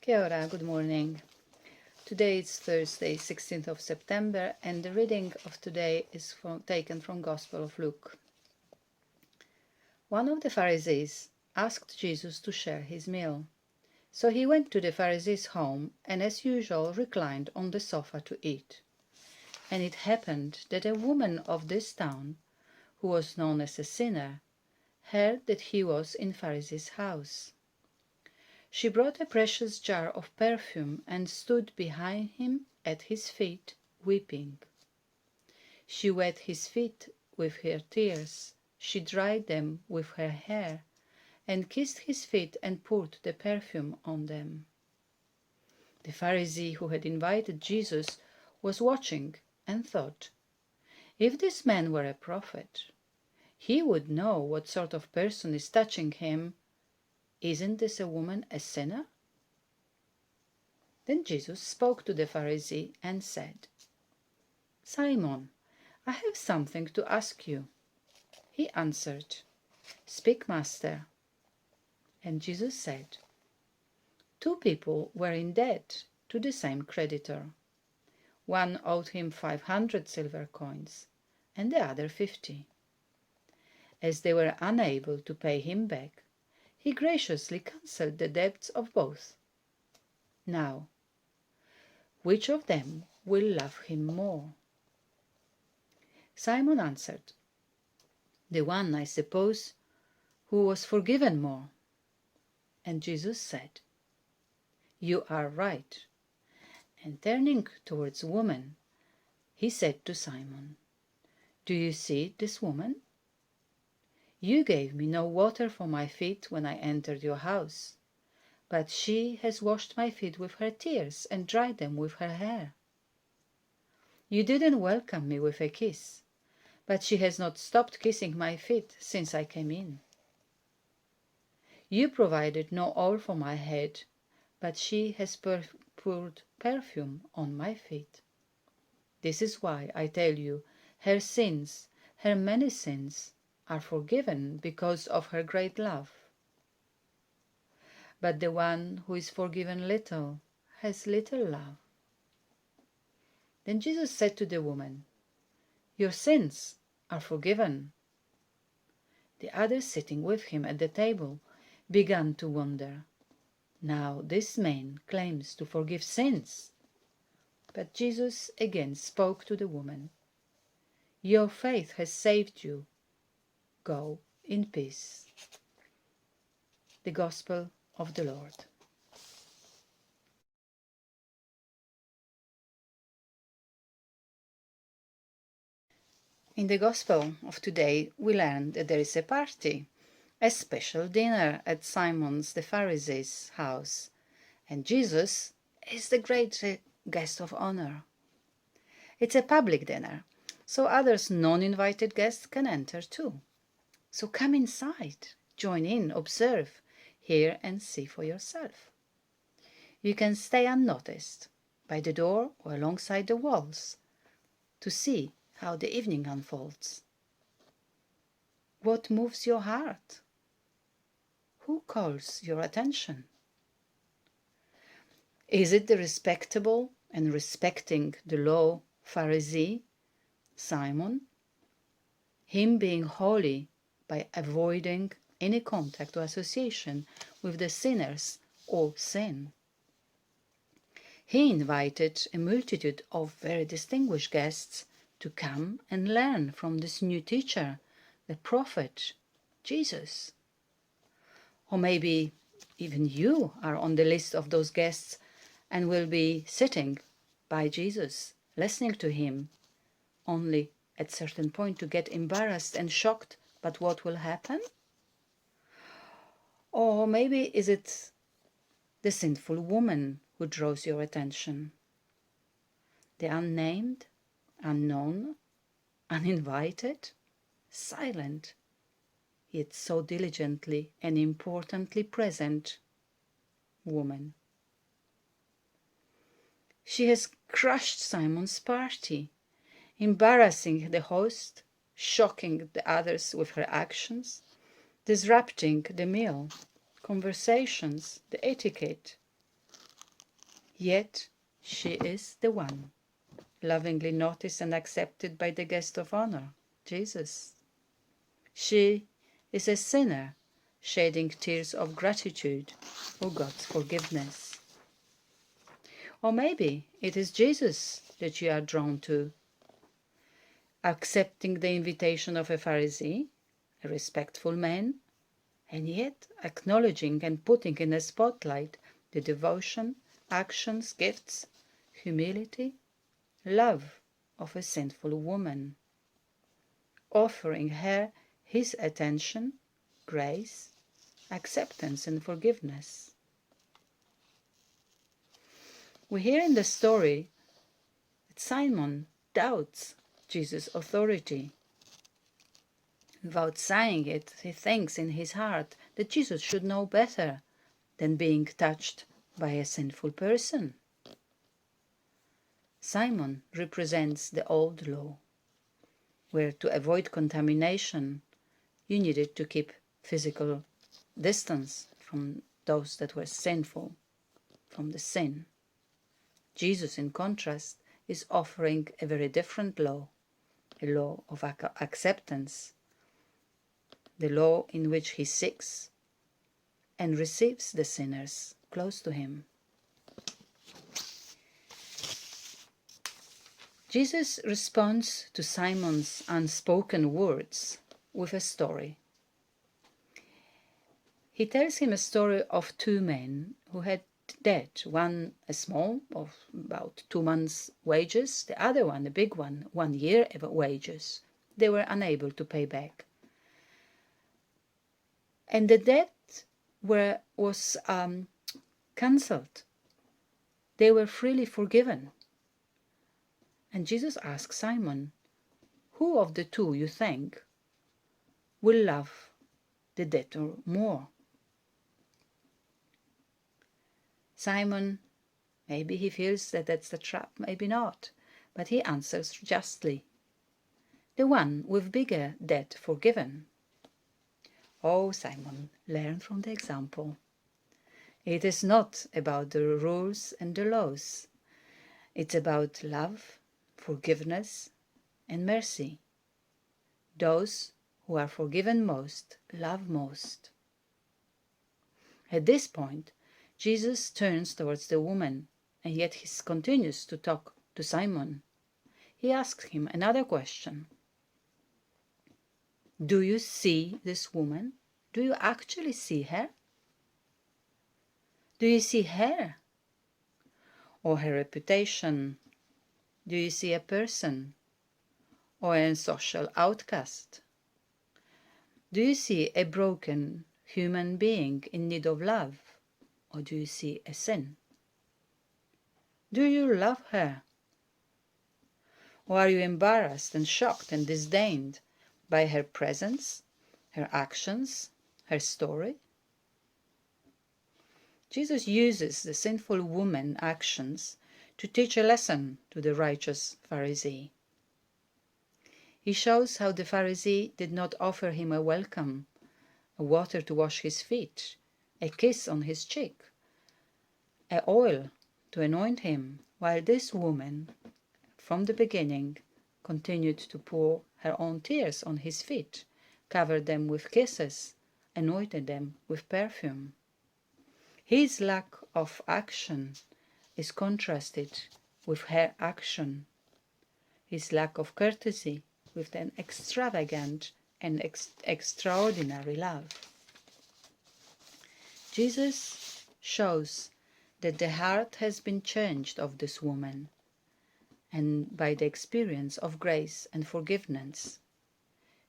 Kia ora, good morning. Today is Thursday, 16th of September, and the reading of today is taken from Gospel of Luke. One of the Pharisees asked Jesus to share his meal. So he went to the Pharisee's home and, as usual, reclined on the sofa to eat. And it happened that a woman of this town, who was known as a sinner, heard that he was in Pharisee's house. She brought a precious jar of perfume and stood behind him at his feet, weeping. She wet his feet with her tears, she dried them with her hair, and kissed his feet and poured the perfume on them. The Pharisee who had invited Jesus was watching and thought, if this man were a prophet, he would know what sort of person is touching him. Isn't this a woman a sinner? Then Jesus spoke to the Pharisee and said, Simon, I have something to ask you. He answered, Speak, Master. And Jesus said, 2 people were in debt to the same creditor. One owed him 500 silver coins, and the other 50. As they were unable to pay him back, he graciously cancelled the debts of both. Now, which of them will love him more? Simon answered, The one, I suppose, who was forgiven more. And Jesus said, You are right. And turning towards the woman, he said to Simon, Do you see this woman? You gave me no water for my feet when I entered your house, but she has washed my feet with her tears and dried them with her hair. You didn't welcome me with a kiss, but she has not stopped kissing my feet since I came in. You provided no oil for my head, but she has poured perfume on my feet. This is why I tell you, her sins, her many sins, are forgiven because of her great love. But the one who is forgiven little has little love. Then Jesus said to the woman, Your sins are forgiven. The others sitting with him at the table began to wonder, Now this man claims to forgive sins. But Jesus again spoke to the woman, Your faith has saved you. Go in peace. The Gospel of the Lord. In the Gospel of today, we learn that there is a party, a special dinner at Simon's the Pharisee's house, and Jesus is the great guest of honor. It's a public dinner, so others non-invited guests can enter too. So come inside, join in, observe, hear and see for yourself. You can stay unnoticed, by the door or alongside the walls, to see how the evening unfolds. What moves your heart? Who calls your attention? Is it the respectable and respecting the law Pharisee, Simon? Him being holy by avoiding any contact or association with the sinners or sin. He invited a multitude of very distinguished guests to come and learn from this new teacher, the prophet, Jesus. Or maybe even you are on the list of those guests and will be sitting by Jesus, listening to him, only at a certain point to get embarrassed and shocked, but what will happen? Or maybe is it the sinful woman who draws your attention? The unnamed, unknown, uninvited, silent, yet so diligently and importantly present woman. She has crushed Simon's party, embarrassing the host, shocking the others with her actions, disrupting the meal, conversations, the etiquette. Yet she is the one, lovingly noticed and accepted by the guest of honor, Jesus. She is a sinner, shedding tears of gratitude for God's forgiveness. Or maybe it is Jesus that you are drawn to, accepting the invitation of a Pharisee, a respectful man, and yet acknowledging and putting in a spotlight the devotion, actions, gifts, humility, love of a sinful woman, offering her his attention, grace, acceptance, and forgiveness. We hear in the story that Simon doubts Jesus' authority. Without saying it, he thinks in his heart that Jesus should know better than being touched by a sinful person. Simon represents the old law, where to avoid contamination, you needed to keep physical distance from those that were sinful, from the sin. Jesus, in contrast, is offering a very different law, a law of acceptance, the law in which he seeks and receives the sinners close to him. Jesus responds to Simon's unspoken words with a story. He tells him a story of two men who had debt, one a small, of about 2 months' wages, the other one, a big one, 1 year of wages. They were unable to pay back. And the debt was cancelled. They were freely forgiven. And Jesus asked Simon, who of the two, you think, will love the debtor more? Simon, maybe he feels that that's the trap, maybe not, but he answers justly, the one with bigger debt forgiven. Oh, Simon, learn from the example. It is not about the rules and the laws. It's about love, forgiveness, and mercy. Those who are forgiven most love most. At this point, Jesus turns towards the woman, and yet he continues to talk to Simon. He asks him another question. Do you see this woman? Do you actually see her? Do you see her? Or her reputation? Do you see a person? Or a social outcast? Do you see a broken human being in need of love? Or do you see a sin? Do you love her? Or are you embarrassed and shocked and disdained by her presence, her actions, her story? Jesus uses the sinful woman's actions to teach a lesson to the righteous Pharisee. He shows how the Pharisee did not offer him a welcome, a water to wash his feet, a kiss on his cheek, an oil to anoint him, while this woman, from the beginning, continued to pour her own tears on his feet, covered them with kisses, anointed them with perfume. His lack of action is contrasted with her action, his lack of courtesy with an extravagant and extraordinary love. Jesus shows that the heart has been changed of this woman, and by the experience of grace and forgiveness.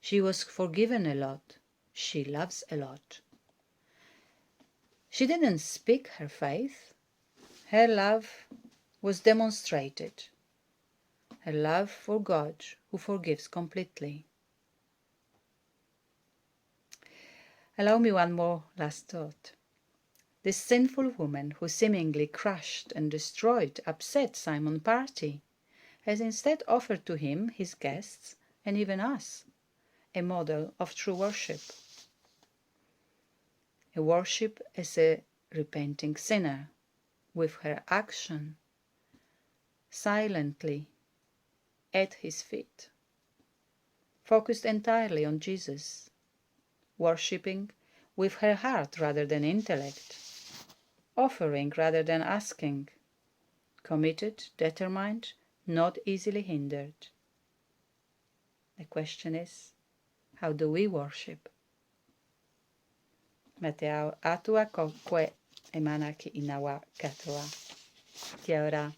She was forgiven a lot. She loves a lot. She didn't speak her faith. Her love was demonstrated. Her love for God, who forgives completely. Allow me one more last thought. This sinful woman who seemingly crushed and destroyed, upset Simon's party, has instead offered to him, his guests, and even us, a model of true worship. A worship as a repenting sinner, with her action, silently, at his feet, focused entirely on Jesus, worshipping with her heart rather than intellect, offering rather than asking, committed, determined, not easily hindered. The question is, how do we worship? Meteau atua koque emanaki inawa katoa. Kia ora.